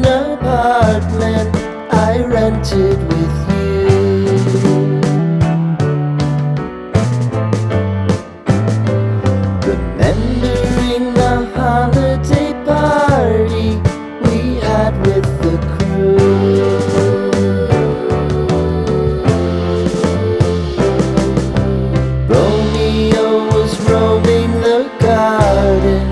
basement apartment I rented with you. Remembering the holiday party we had with the crew. Romeo was roaming the garden.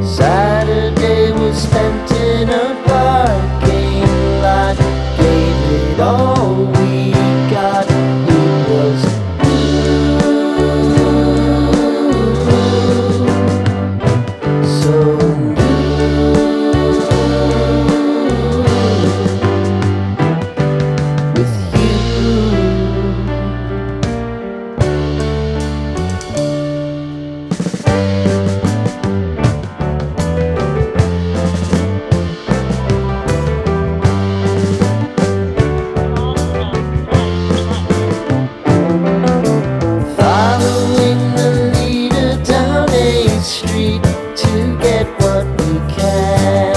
Saturday was spent in a parking lot. Gave it all we got. It was so with you. Following the leader down 8th Street to get what we can.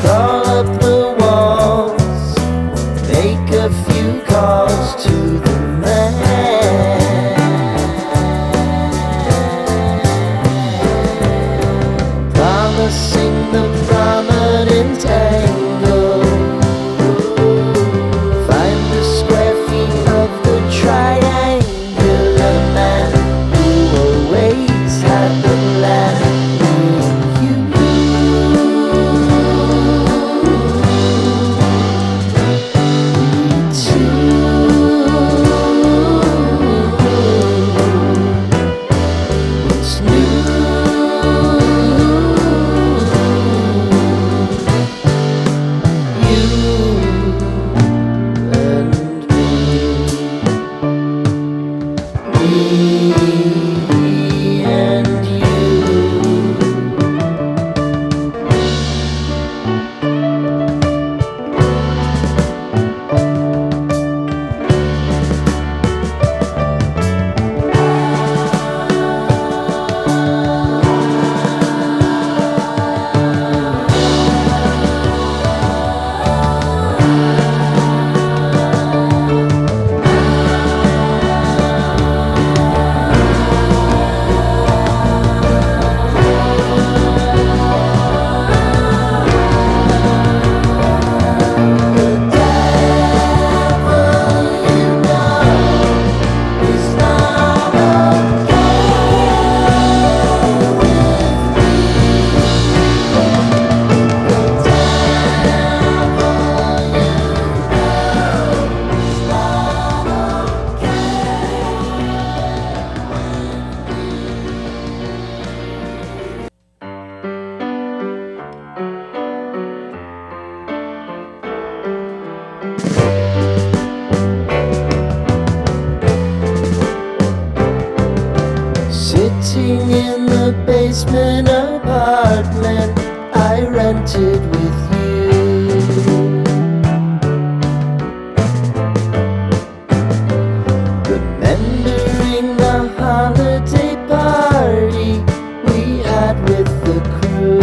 Crawl up the walls, make a few calls to the man. Promising the prominent angle. Find the square feet of the triangular man who always had the plan. What's new? Sitting in the basement apartment I rented with you. Remembering the holiday party we had with the crew.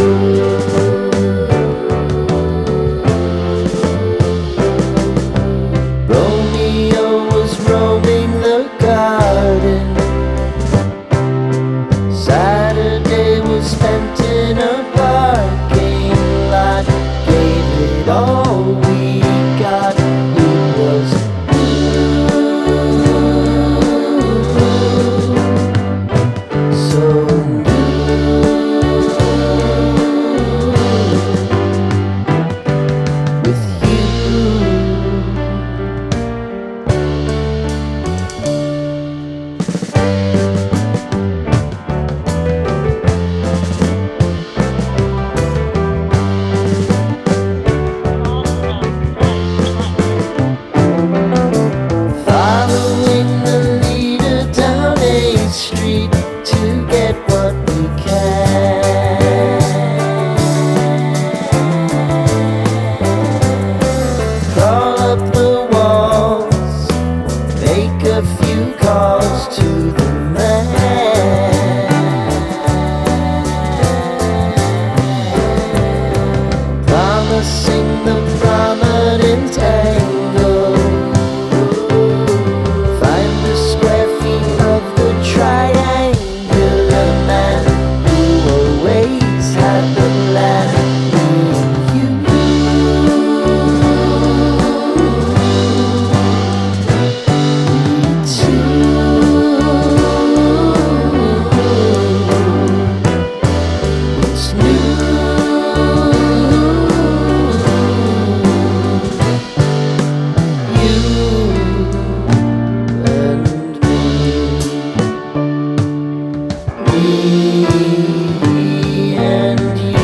Romeo was roaming the garden. Saturday was spent in a parking lot. Gave it all we got. It was so with you. a few calls to the man. and you.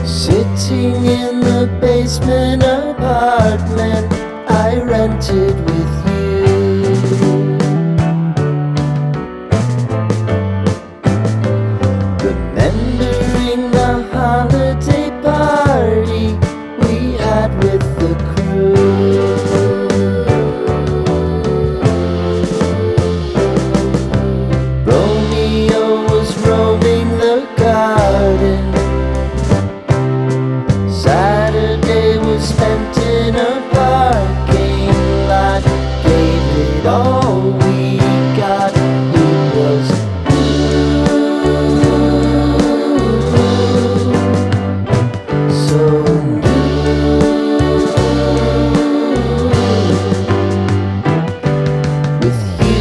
Sitting in the basement apartment I rented with you, remembering the holiday party we had with the crew. Romeo was roaming the garden, Saturday was spent in a parking lot. Gave it all we got. It was so with you.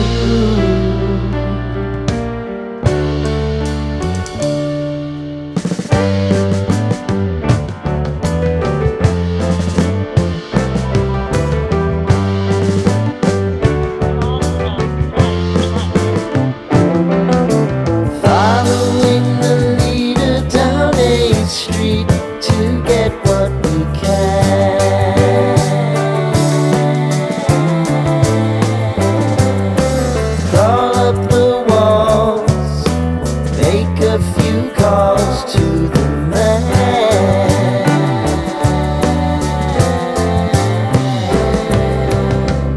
Following the leader down 8th Street to get what we can. Crawl up the walls, make a few calls to the man,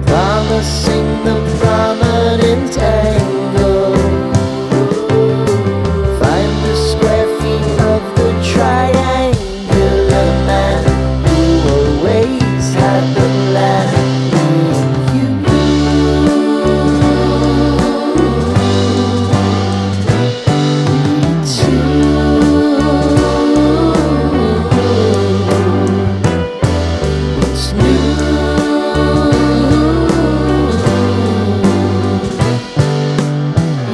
promising the prominent angle. Find the square feet of the triangular man who always had the plan. You, we two. What's new?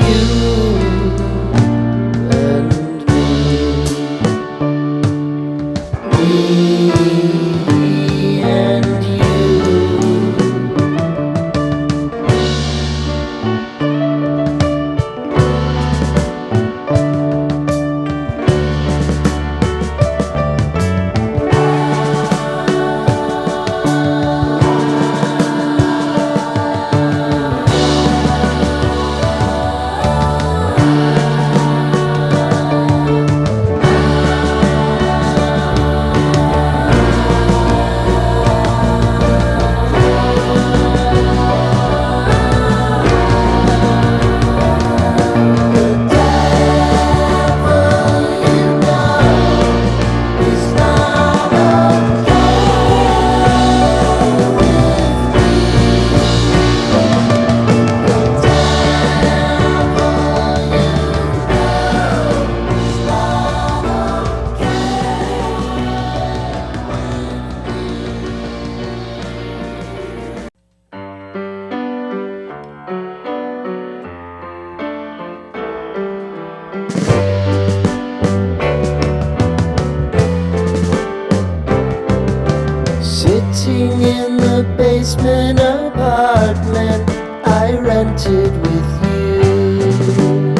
You and me, and you. Sitting in the basement apartment I rented with you,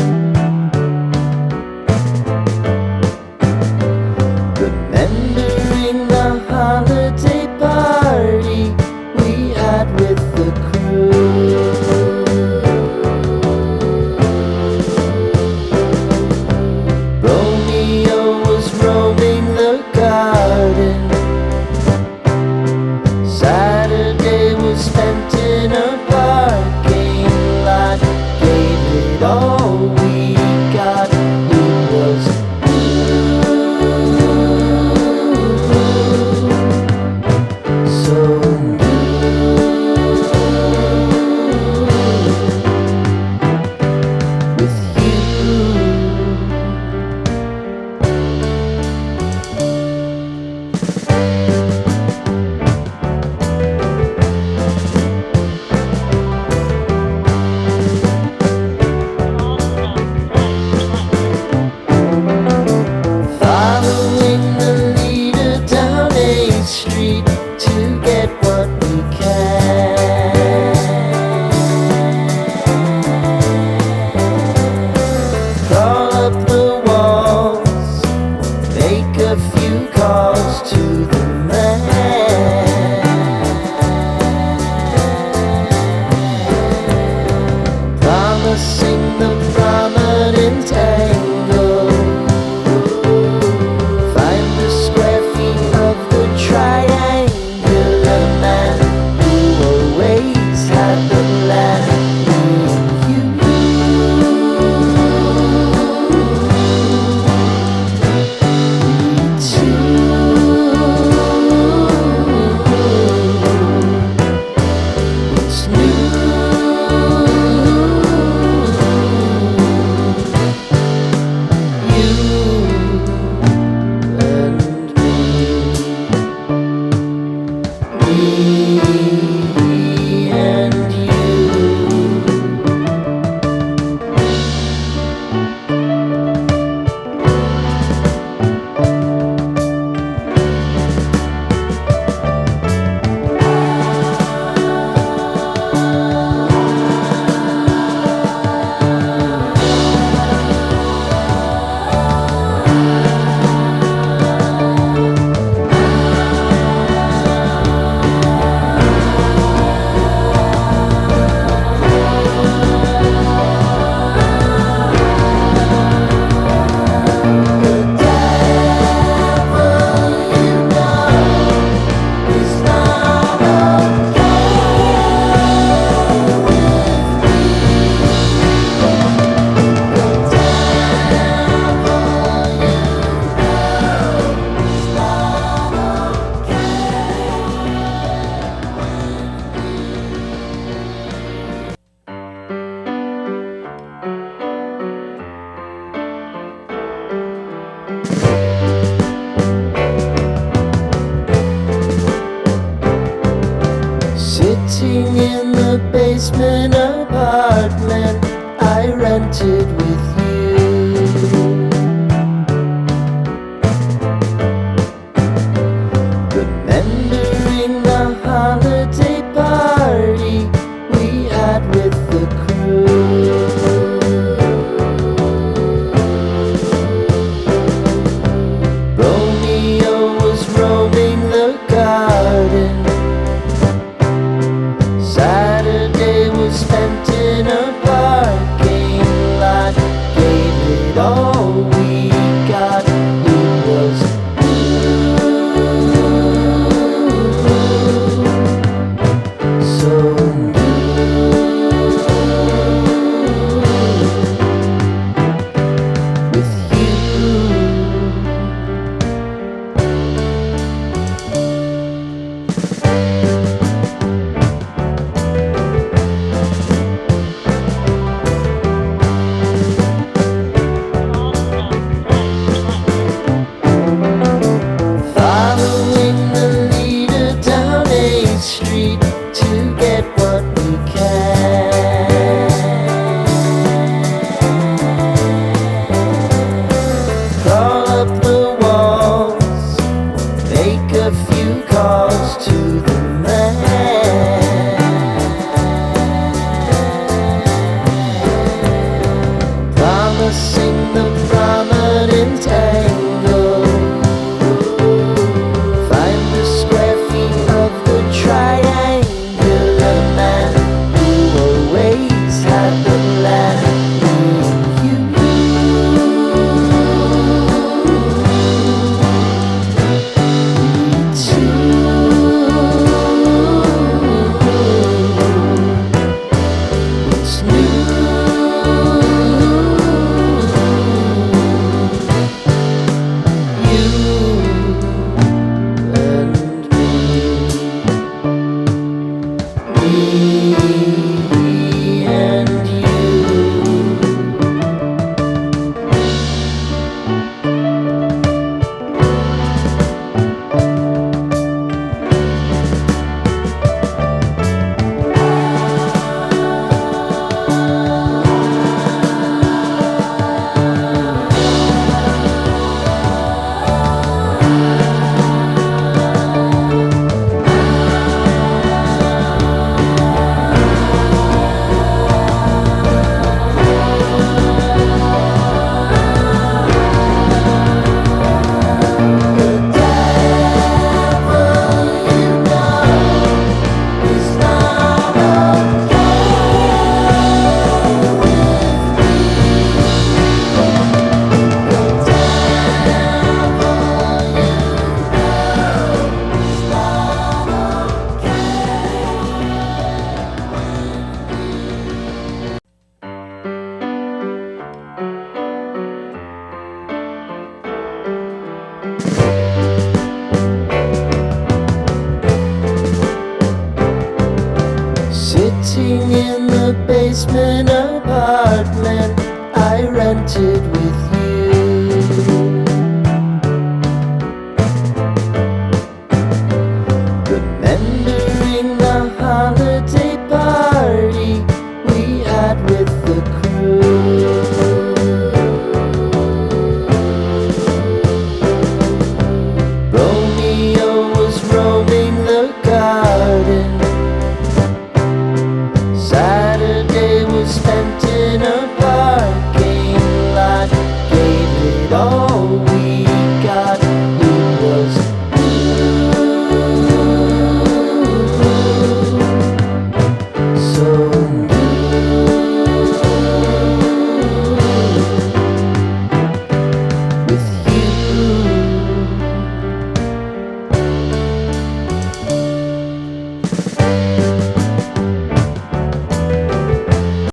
basement apartment I rented with you. Remembering the holiday party we had with the crew. Romeo was roaming the garden. Saturday was spent in a parking lot. Gave it all we got. It was so with you. Following the leader down 8th Street to get what we can. Crawl up the walls, make a few calls to the man. Promising the prominent angle. Find the square feet of the triangular man who always had the plan. You what's new? Me and you. Sitting in the basement apartment I rented with you. Remembering the holiday party we had with the crew. Romeo was roaming the garden. Saturday was spent in a parking lot. Gave it all